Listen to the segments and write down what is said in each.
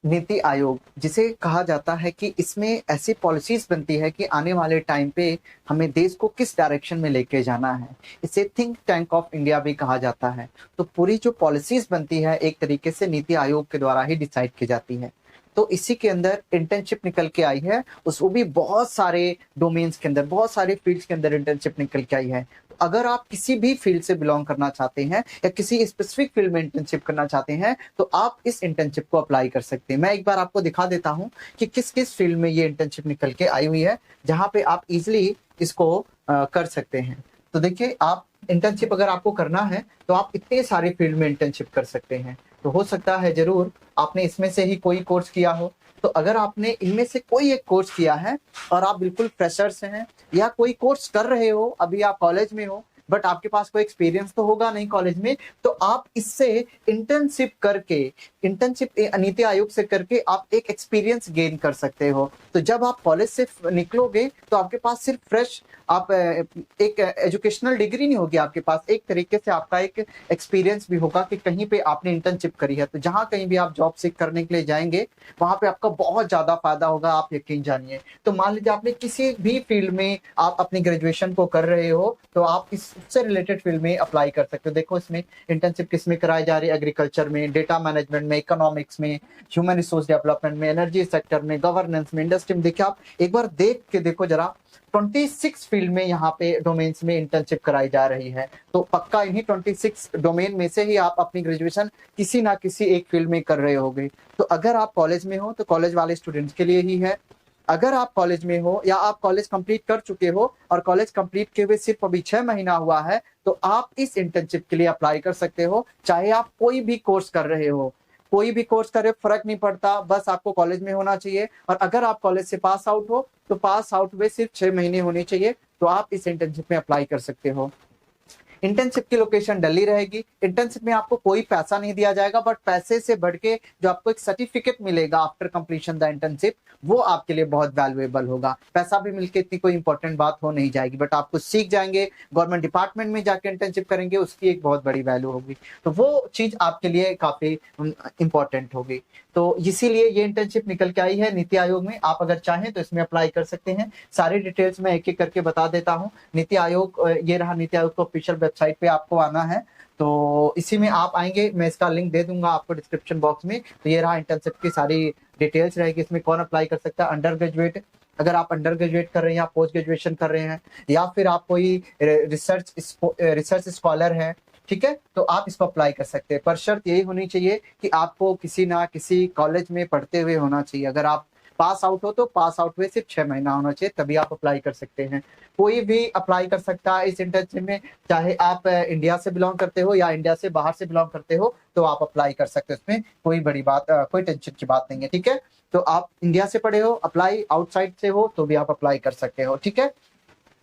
नीति आयोग जिसे कहा जाता है कि इसमें ऐसी पॉलिसीज बनती है कि आने वाले टाइम पे हमें देश को किस डायरेक्शन में लेके जाना है। इसे थिंक टैंक ऑफ इंडिया भी कहा जाता है। तो पूरी जो पॉलिसीज बनती है एक तरीके से नीति आयोग के द्वारा ही डिसाइड की जाती है। तो इसी के अंदर इंटर्नशिप निकल के आई है, उसको भी बहुत सारे डोमेन्स के अंदर, बहुत सारे फील्ड्स के अंदर इंटर्नशिप निकल के आई है। अगर आप किसी भी फील्ड से बिलोंग करना चाहते हैं या किसी स्पेसिफिक फील्ड में इंटर्नशिप करना चाहते हैं तो आप इस इंटर्नशिप को अप्लाई कर सकते हैं। मैं एक बार आपको दिखा देता हूं कि किस किस फील्ड में ये इंटर्नशिप निकल के आई हुई है, जहां पे आप इजिली इसको कर सकते हैं। तो देखिए, आप इंटर्नशिप अगर आपको करना है तो आप इतने सारे फील्ड में इंटर्नशिप कर सकते हैं। तो हो सकता है जरूर आपने इसमें से ही कोई कोर्स किया हो। तो अगर आपने इनमें से कोई एक कोर्स किया है और आप बिल्कुल फ्रेशर्स हैं या कोई कोर्स कर रहे हो, अभी आप कॉलेज में हो बट आपके पास कोई एक्सपीरियंस तो होगा नहीं कॉलेज में, तो आप इससे इंटर्नशिप करके, इंटर्नशिप नीति आयोग से करके आप एक एक्सपीरियंस गेन कर सकते हो। तो जब आप कॉलेज से निकलोगे तो आपके पास सिर्फ फ्रेश आप एक एजुकेशनल डिग्री नहीं होगी आपके पास, एक तरीके से आपका एक एक्सपीरियंस भी होगा कि कहीं पे आपने इंटर्नशिप करी है। तो जहां कहीं भी आप जॉब सीख करने के लिए जाएंगे वहां पे आपका बहुत ज्यादा फायदा होगा, आप यकीन जानिए। तो मान लीजिए आपने किसी भी फील्ड में आप अपनी ग्रेजुएशन को कर रहे हो तो आप इससे रिलेटेड फील्ड में अप्लाई कर सकते हो। देखो इसमें इंटर्नशिप किस में कराई जा रही है, एग्रीकल्चर में, डेटा मैनेजमेंट में, इकोनॉमिक्स में, ह्यूमन रिसोर्स डेवलपमेंट में, एनर्जी सेक्टर में, गवर्नेंस में, इंडस्ट्री में। देखिए आप एक बार देख के देखो जरा, 26 फील्ड में यहाँ पे डोमेन्स में इंटर्नशिप कराई जा रही है। तो पक्का इन्हीं 26 डोमेन में से ही आप अपनी ग्रेजुएशन किसी ना किसी एक फील्ड में कर रहे होगे। तो अगर आप कॉलेज में हो तो कॉलेज वाले स्टूडेंट्स के लिए ही है। अगर आप कॉलेज में हो या आप कॉलेज कंप्लीट कर चुके हो और कॉलेज कंप्लीट के हुए सिर्फ अभी 6 महीना हुआ है तो आप इस इंटर्नशिप के लिए अप्लाई कर सकते हो। चाहे आप कोई भी कोर्स कर रहे हो, कोई भी कोर्स करे, फर्क नहीं पड़ता, बस आपको कॉलेज में होना चाहिए। और अगर आप कॉलेज से पास आउट हो तो पास आउट हुए सिर्फ 6 महीने होने चाहिए, तो आप इस इंटर्नशिप में अप्लाई कर सकते हो। इंटर्नशिप की लोकेशन दिल्ली रहेगी। इंटर्नशिप में आपको कोई पैसा नहीं दिया जाएगा, बट पैसे से बढ़ के जो आपको एक सर्टिफिकेट मिलेगा आफ्टर कंप्लीशन द इंटर्नशिप, वो आपके लिए बहुत वैल्यूएबल होगा। पैसा भी मिलके इतनी कोई इंपॉर्टेंट बात हो नहीं जाएगी, बट आप कुछ सीख जाएंगे, गवर्नमेंट डिपार्टमेंट में जाके इंटर्नशिप करेंगे, उसकी एक बहुत बड़ी वैल्यू होगी। तो वो चीज आपके लिए काफी इंपॉर्टेंट होगी। तो इसीलिए ये इंटर्नशिप निकल के आई है नीति आयोग में। आप अगर चाहें तो इसमें अप्लाई कर सकते हैं। सारी डिटेल्स मैं एक एक करके बता देता हूँ। नीति आयोग, ये रहा नीति आयोग का ऑफिशियल वेबसाइट पे आपको आना है। तो इसी में आप आएंगे, मैं इसका लिंक दे दूंगा आपको डिस्क्रिप्शन बॉक्स में। तो ये रहा इंटर्नशिप की सारी डिटेल्स रहेगी। इसमें कौन अप्लाई कर सकता है, अंडर ग्रेजुएट, अगर आप अंडर ग्रेजुएट कर रहे हैं या पोस्ट ग्रेजुएशन कर रहे हैं, या फिर आप कोई रिसर्च स्कॉलर हैं, ठीक है, तो आप इसको अप्लाई कर सकते हैं। पर शर्त यही होनी चाहिए कि आपको किसी ना किसी कॉलेज में पढ़ते हुए होना चाहिए। अगर आप पास आउट हो तो पास आउट हुए सिर्फ 6 महीना होना चाहिए, तभी आप अप्लाई कर सकते हैं। कोई भी अप्लाई कर सकता है इस इंटर्नशिप में, चाहे आप इंडिया से बिलोंग करते हो या इंडिया से बाहर से बिलोंग करते हो, तो आप अप्लाई कर सकते हो। इसमें कोई बड़ी बात, कोई टेंशन की बात नहीं है, ठीक है। तो आप इंडिया से पढ़े हो, अप्लाई आउटसाइड से हो, तो भी आप अप्लाई कर सकते हो, ठीक है।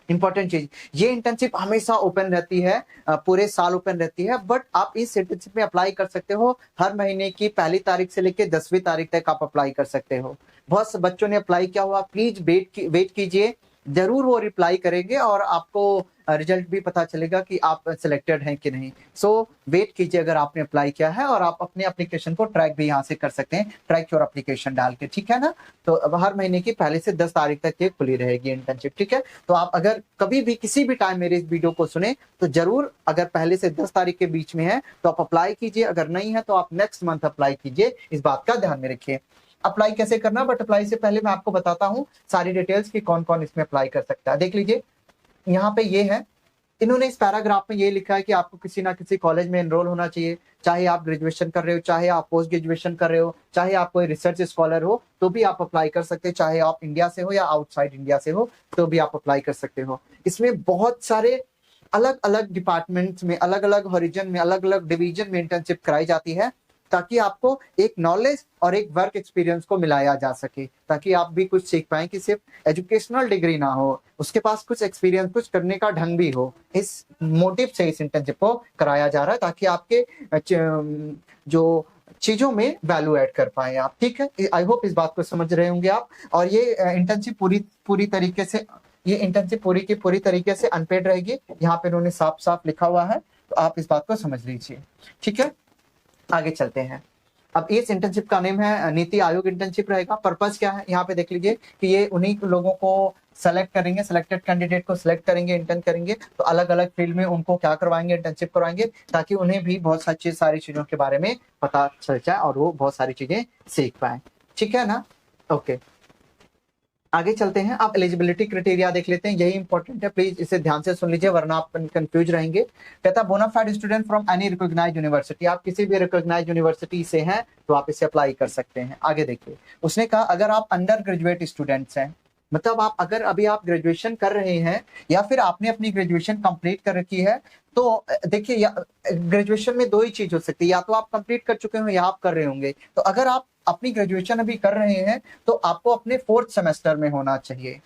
इंपॉर्टेंट चीज, ये इंटर्नशिप हमेशा ओपन रहती है, पूरे साल ओपन रहती है, बट आप इस इंटर्नशिप में अप्लाई कर सकते हो हर महीने की पहली तारीख से लेकर 10वीं तारीख तक आप अप्लाई कर सकते हो। बहुत से बच्चों ने अप्लाई किया हुआ, प्लीज वेट कीजिए, जरूर वो रिप्लाई करेंगे और आपको रिजल्ट भी पता चलेगा कि आप सिलेक्टेड हैं कि नहीं। सो वेट कीजिए अगर आपने अप्लाई किया है, और आप अपने एप्लीकेशन को ट्रैक भी यहाँ से कर सकते हैं, ट्रैक योर एप्लीकेशन डाल के, ठीक है ना। तो अब हर महीने की पहले से 10 तारीख तक ये खुली रहेगी इंटर्नशिप, ठीक है। तो आप अगर कभी भी किसी भी टाइम मेरे इस वीडियो को सुने तो जरूर, अगर पहले से 10 तारीख के बीच में है तो आप अप्लाई कीजिए, अगर नहीं है तो आप नेक्स्ट मंथ अप्लाई कीजिए। इस बात का ध्यान में रखिए। अप्लाई कैसे करना, बट अप्लाई से पहले मैं आपको बताता हूँ सारी डिटेल्स कि कौन कौन इसमें अप्लाई कर सकता है। देख लीजिए, यहाँ पे ये है, इन्होंने इस पैराग्राफ में ये लिखा है कि आपको किसी ना किसी कॉलेज में एनरोल होना चाहिए, चाहे आप ग्रेजुएशन कर रहे हो, चाहे आप पोस्ट ग्रेजुएशन कर रहे हो, चाहे आप कोई रिसर्च स्कॉलर हो, तो भी आप अप्लाई कर सकते हैं। चाहे आप इंडिया से हो या आउटसाइड इंडिया से हो, तो भी आप अप्लाई कर सकते हो। इसमें बहुत सारे अलग अलग डिपार्टमेंट्स में, अलग अलग हॉरिजन में, अलग अलग डिवीजन में इंटर्नशिप कराई जाती है, ताकि आपको एक नॉलेज और एक वर्क एक्सपीरियंस को मिलाया जा सके, ताकि आप भी कुछ सीख पाए कि सिर्फ एजुकेशनल डिग्री ना हो, उसके पास कुछ एक्सपीरियंस, कुछ करने का ढंग भी हो। इस मोटिव से इस इंटर्नशिप को कराया जा रहा है, ताकि आपके जो चीजों में वैल्यू ऐड कर पाए आप, ठीक है। आई होप इस बात को समझ रहे होंगे आप। और ये इंटर्नशिप पूरी तरीके से, ये इंटर्नशिप पूरी की पूरी तरीके से अनपेड रहेगी। यहाँ पे उन्होंने साफ साफ लिखा हुआ है, तो आप इस बात को समझ लीजिए, ठीक है। आगे चलते हैं। अब इस इंटर्नशिप का नेम है नीति आयोग इंटर्नशिप रहेगा। पर्पस क्या है यहाँ पे देख लीजिए कि ये उन्हीं लोगों को सेलेक्ट करेंगे, सिलेक्टेड कैंडिडेट को सिलेक्ट करेंगे, इंटर्न करेंगे, तो अलग अलग फील्ड में उनको क्या करवाएंगे, इंटर्नशिप करवाएंगे, ताकि उन्हें भी बहुत सारी चीजों के बारे में पता चल जाए और वो बहुत सारी चीजें सीख पाए। ठीक है ना, ओके आगे चलते हैं। आप एलिजिबिलिटी क्राइटेरिया देख लेते हैं, यही इंपॉर्टेंट है, प्लीज इसे ध्यान से सुन लीजिए वरना आप कंफ्यूज रहेंगे। कहता है bonafide student from any recognised university, आप किसी भी रिकॉग्नाइज्ड यूनिवर्सिटी से हैं तो आप इसे अप्लाई कर सकते हैं। आगे देखिए, उसने कहा अगर आप अंडर ग्रेजुएट स्टूडेंट्स हैं, मतलब आप अगर अभी आप ग्रेजुएशन कर रहे हैं या फिर आपने अपनी ग्रेजुएशन कंप्लीट कर रखी है, तो देखिए ग्रेजुएशन में दो ही चीज हो सकती है, या तो आप कंप्लीट कर चुके हो या आप कर रहे होंगे। तो अगर आप अपनी ग्रेजुएशन अभी कर रहे हैं तो आपको अपने 4th सेमेस्टर में होना चाहिए।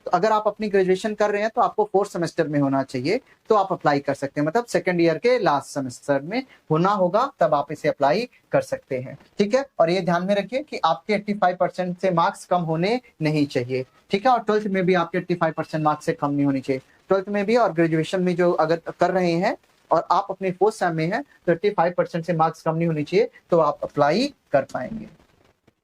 तो अगर आप अपनी ग्रेजुएशन कर रहे हैं तो आपको 4th सेमेस्टर में होना चाहिए, तो आप अप्लाई कर सकते हैं, मतलब 2nd ईयर के लास्ट सेमेस्टर में होना होगा, तब आप इसे अप्लाई कर सकते हैं। ठीक है, और ये ध्यान में रखिए कि आपके 85% से मार्क्स कम होने नहीं चाहिए। ठीक है, और 12th में भी आपके 85% मार्क्स से कम नहीं होनी चाहिए। 12th में भी और ग्रेजुएशन में जो अगर कर रहे हैं और आप अपने 4th सेम में हैं तो 85% से मार्क्स कम नहीं होनी चाहिए, तो आप अप्लाई कर पाएंगे।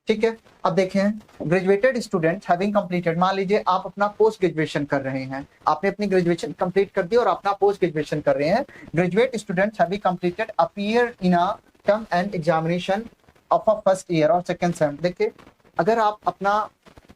ठीक है, अब देखें ग्रेजुएटेड स्टूडेंट हैविंग कंप्लीटेड, मान लीजिए आप अपना पोस्ट ग्रेजुएशन कर रहे हैं, आपने अपनी ग्रेजुएशन कंप्लीट कर दी और अपना पोस्ट ग्रेजुएशन कर रहे हैं। Graduate students having completed appear in a term and examination of a first year और सेकंड सेम। देखिए अगर आप अपना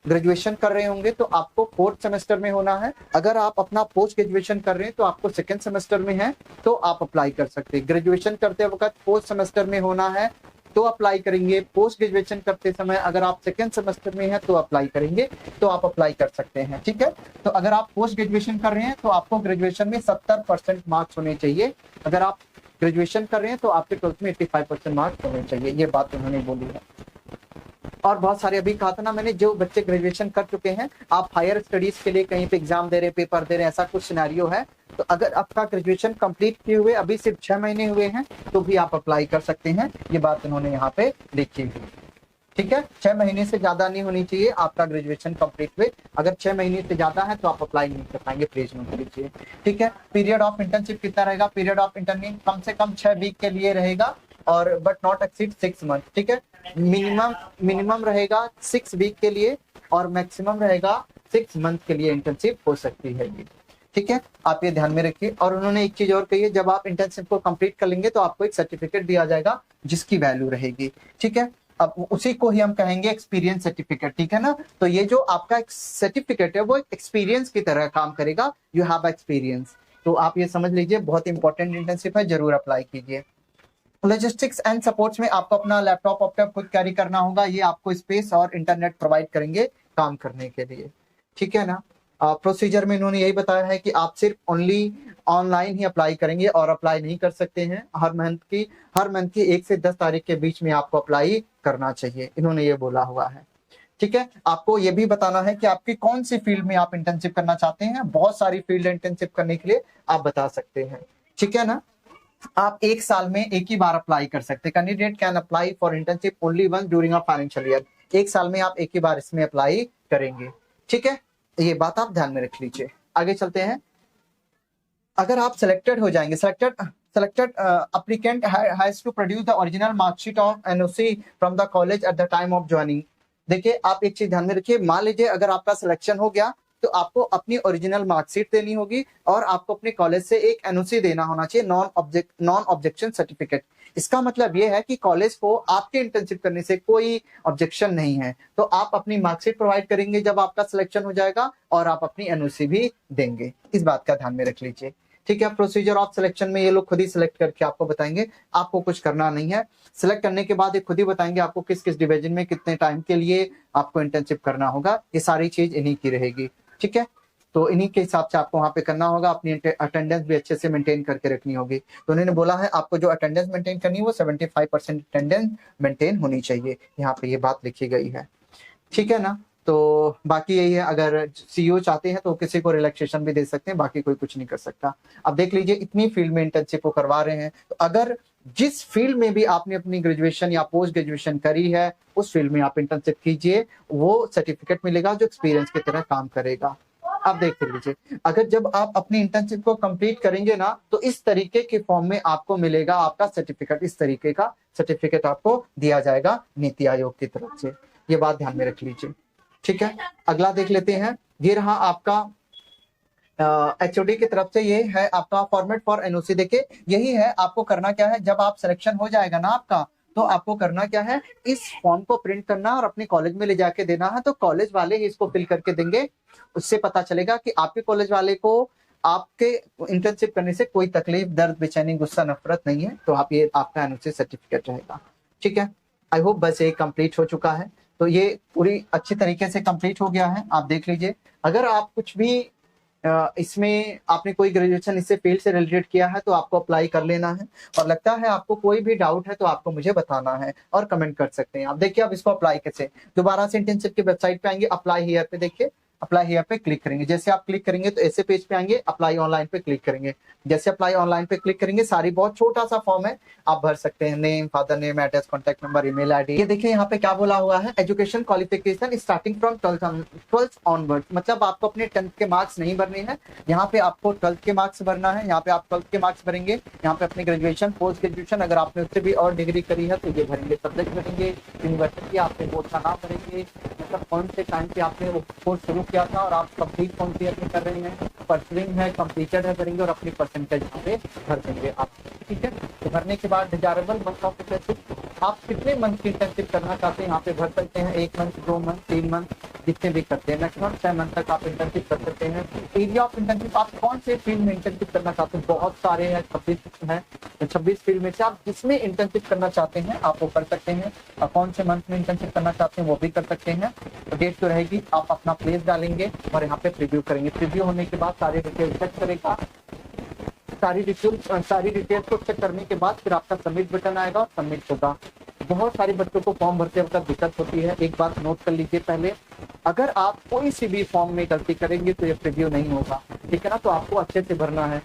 ग्रेजुएशन कर रहे होंगे तो आपको 4th सेमेस्टर में होना है, अगर आप अपना पोस्ट ग्रेजुएशन कर रहे हैं तो आपको 2nd सेमेस्टर में है, तो आप अप्लाई कर सकते हैं। ग्रेजुएशन करते वक्त 4th सेमेस्टर में होना है तो अप्लाई करेंगे, पोस्ट ग्रेजुएशन करते समय अगर आप 2nd सेमेस्टर में हैं तो अप्लाई करेंगे, तो आप अप्लाई कर सकते हैं। ठीक है, तो अगर आप पोस्ट ग्रेजुएशन कर रहे हैं तो आपको ग्रेजुएशन में 70% मार्क्स होने चाहिए, अगर आप ग्रेजुएशन कर रहे हैं तो आपके 12th में 85% मार्क्स होने चाहिए, ये बात उन्होंने बोली है। और बहुत सारे अभी कहा था ना मैंने, जो बच्चे ग्रेजुएशन कर चुके हैं, आप हायर स्टडीज के लिए कहीं पे एग्जाम दे रहे, पेपर दे रहे, ऐसा कुछ सिनेरियो है, तो अगर आपका ग्रेजुएशन कंप्लीट किए हुए अभी सिर्फ 6 महीने हुए हैं तो भी आप अप्लाई कर सकते हैं, ये बात इन्होंने यहाँ पे लिखी हुई। ठीक है, 6 महीने से ज्यादा नहीं होनी चाहिए आपका ग्रेजुएशन कंप्लीट हुए, अगर 6 महीने से ज्यादा है तो आप अप्लाई नहीं कर पाएंगे, प्लीज नोट लीजिए। ठीक है, पीरियड ऑफ इंटर्नशिप कितना रहेगा, पीरियड ऑफ इंटर्नशिप कम से कम 6 वीक के लिए रहेगा, और बट नॉट एक्सीड 6 मंथ। ठीक है, मिनिमम रहेगा 6 वीक के लिए और मैक्सिमम रहेगा 6 मंथ के लिए इंटर्नशिप हो सकती है ये। ठीक है, आप ये ध्यान में रखिए। और उन्होंने एक चीज और कही है, जब आप इंटर्नशिप को कंप्लीट कर लेंगे तो आपको एक सर्टिफिकेट दिया जाएगा जिसकी वैल्यू रहेगी। ठीक है, अब उसी को ही हम कहेंगे एक्सपीरियंस सर्टिफिकेट। ठीक है ना, तो ये जो आपका सर्टिफिकेट है वो एक एक्सपीरियंस की तरह काम करेगा, यू हैव एक्सपीरियंस। तो आप ये समझ लीजिए, बहुत इंपॉर्टेंट इंटर्नशिप है, जरूर अप्लाई कीजिए। लॉजिस्टिक्स एंड सपोर्ट्स में आपको अपना लैपटॉप खुद कैरी करना होगा, ये आपको स्पेस और इंटरनेट प्रोवाइड करेंगे काम करने के लिए। ठीक है ना, प्रोसीजर में इन्होंने यही बताया है कि आप सिर्फ ओनली ऑनलाइन ही अप्लाई करेंगे और अप्लाई नहीं कर सकते हैं, हर मंथ की 1 से 10 तारीख के बीच में आपको अप्लाई करना चाहिए, इन्होंने ये बोला हुआ है। ठीक है, आपको ये भी बताना है कि आपकी कौन सी फील्ड में आप इंटर्नशिप करना चाहते हैं, बहुत सारी फील्ड इंटर्नशिप करने के लिए आप बता सकते हैं। ठीक है ना, आप 1 साल में एक ही बार अप्लाई कर सकते हैं। Candidate can apply for internship only once during a financial year, 1 साल में आप एक ही बार इसमें अप्लाई करेंगे। ठीक है, ये बात आप ध्यान में रख लीजिए। आगे चलते हैं, अगर आप सिलेक्टेड हो जाएंगे, selected applicant has to produce the original mark sheet of NOC from the college at the time of joining। देखिए आप एक चीज ध्यान में रखिए, मान लीजिए अगर आपका सिलेक्शन हो गया तो आपको अपनी ओरिजिनल मार्कशीट देनी होगी और आपको अपने कॉलेज से एक एनओसी देना होना चाहिए, नॉन ऑब्जेक्शन सर्टिफिकेट। इसका मतलब ये है कि कॉलेज को आपके इंटर्नशिप करने से कोई ऑब्जेक्शन नहीं है, तो आप अपनी मार्कशीट प्रोवाइड करेंगे जब आपका सिलेक्शन हो जाएगा और आप अपनी एनओसी भी देंगे, इस बात का ध्यान में रख लीजिए। ठीक है, प्रोसीजर ऑफ सिलेक्शन में ये लोग खुद ही सिलेक्ट करके आपको बताएंगे, आपको कुछ करना नहीं है। सिलेक्ट करने के बाद ये खुद ही बताएंगे आपको किस किस डिवीजन में कितने टाइम के लिए आपको इंटर्नशिप करना होगा, ये सारी चीज इन्हीं की रहेगी। ठीक है, तो इन्हीं के हिसाब से आपको वहां पे करना होगा, अपनी अटेंडेंस भी अच्छे से मेंटेन करके रखनी होगी। तो उन्होंने बोला है आपको जो अटेंडेंस मेंटेन करनी है वो 75% अटेंडेंस मेंटेन होनी चाहिए, यहाँ पे ये बात लिखी गई है। ठीक है ना, तो बाकी यही है, अगर सीईओ चाहते हैं तो किसी को रिलैक्सेशन भी दे सकते हैं, बाकी कोई कुछ नहीं कर सकता। अब देख लीजिए इतनी फील्ड में इंटर्नशिप को करवा रहे हैं, तो अगर जिस फील्ड में भी आपने अपनी ग्रेजुएशन या पोस्ट ग्रेजुएशन करी है उस फील्ड में आप इंटर्नशिप कीजिए, वो सर्टिफिकेट मिलेगा जो एक्सपीरियंस की तरह काम करेगा। आप देख लीजिए, अगर जब आप अपनी इंटर्नशिप को कंप्लीट करेंगे ना, तो इस तरीके के फॉर्म में आपको मिलेगा आपका सर्टिफिकेट, इस तरीके का सर्टिफिकेट आपको दिया जाएगा नीति आयोग की तरफ से। ये बात ध्यान में रख लीजिए, ठीक है। अगला देख लेते हैं, ये रहा आपका एचओडी की तरफ से, ये है आपका फॉर्मेट फॉर एनओसी। देखिए यही है, आपको करना क्या है, जब आप सिलेक्शन हो जाएगा ना आपका, तो आपको करना क्या है, इस फॉर्म को प्रिंट करना और अपने कॉलेज में ले जाके देना है। तो कॉलेज वाले ही इसको फिल करके देंगे, उससे पता चलेगा कि आपके कॉलेज वाले को आपके इंटर्नशिप करने से कोई तकलीफ, दर्द, बेचैनी, गुस्सा, नफरत नहीं है। तो आप ये आपका एनओसी सर्टिफिकेट रहेगा, ठीक है। आई होप बस ये कंप्लीट हो चुका है। तो ये पूरी अच्छी तरीके से कंप्लीट हो गया है, आप देख लीजिए। अगर आप कुछ भी इसमें आपने कोई ग्रेजुएशन इससे फील्ड से रिलेटेड किया है तो आपको अप्लाई कर लेना है, और लगता है आपको कोई भी डाउट है तो आपको मुझे बताना है और कमेंट कर सकते हैं आप। देखिए अब इसको अप्लाई कैसे, दोबारा से इंटर्नशिप की वेबसाइट पे आएंगे, अप्लाई हियर पे, देखिए अप्लाई हियर पे क्लिक करेंगे। जैसे आप क्लिक करेंगे तो ऐसे पेज पे आएंगे, अप्लाई ऑनलाइन पे क्लिक करेंगे। जैसे अप्लाई ऑनलाइन पे क्लिक करेंगे, सारी बहुत छोटा सा फॉर्म है, आप भर सकते हैं, name, father name, address, contact number, email ID. ये देखिए यहाँ पे क्या बोला हुआ है, education qualification starting from 12th onward, मतलब आपको अपने 10th के मार्क्स नहीं भरने हैं, यहाँ पे आपको 12th के मार्क्स भरना है। यहाँ पे आप 12th के मार्क्स भरेंगे, यहाँ पे अपने ग्रेजुएशन, पोस्ट ग्रेजुएशन, अगर आपने उससे भी और डिग्री करी है तो ये भरेंगे, सब्जेक्ट भरेंगे, यूनिवर्सिटी, आपने बोर्ड का नाम भरेंगे, मतलब कौन से टाइम पे आपने वो कोर्स शुरू किया था और आप कंप्लीट कौन सी अपनी कर रहे हैं, परसुइंग है, कंप्लीटेड है करेंगे, और अपनी परसेंटेज यहाँ पे भर देंगे आप, ठीक है। तो भरने के बाद डिजायरेबल मंथ ऑफ इंटर्नशिप, आप कितने मंथ की इंटर्नशिप करना चाहते हैं यहाँ पे भर सकते हैं, 1 मंथ, 2 मंथ, 3 मंथ, जितने भी करते हैं, मैक्सिमम 6 मंथ तक आप इंटर्नशिप कर सकते हैं। एरिया ऑफ इंटर्नशिप, आप कौन से फील्ड में इंटर्नशिप करना चाहते हैं, बहुत सारे हैं, 26 हैं, तो 26 फील्ड में से आप जिसमें इंटर्नशिप करना चाहते हैं आप वो कर सकते हैं, और कौन से मंथ में इंटर्नशिप करना चाहते हैं वो भी कर सकते हैं। तो डेट जो रहेगी आप अपना प्लेस डालेंगे और यहाँ पे प्रीव्यू करेंगे। प्रीव्यू होने के बाद सारे डिटेल चेक करेगा, सारी डिटेल्स को चेक करने के बाद फिर आपका सबमिट बटन आएगा और सबमिट होगा। बहुत सारे बच्चों को फॉर्म भरते वक्त दिक्कत होती है, एक बात नोट कर लीजिए पहले, अगर आप कोई सी भी फॉर्म में गलती करेंगे तो ये प्रीव्यू नहीं होगा, ठीक है ना। तो आपको अच्छे से भरना है,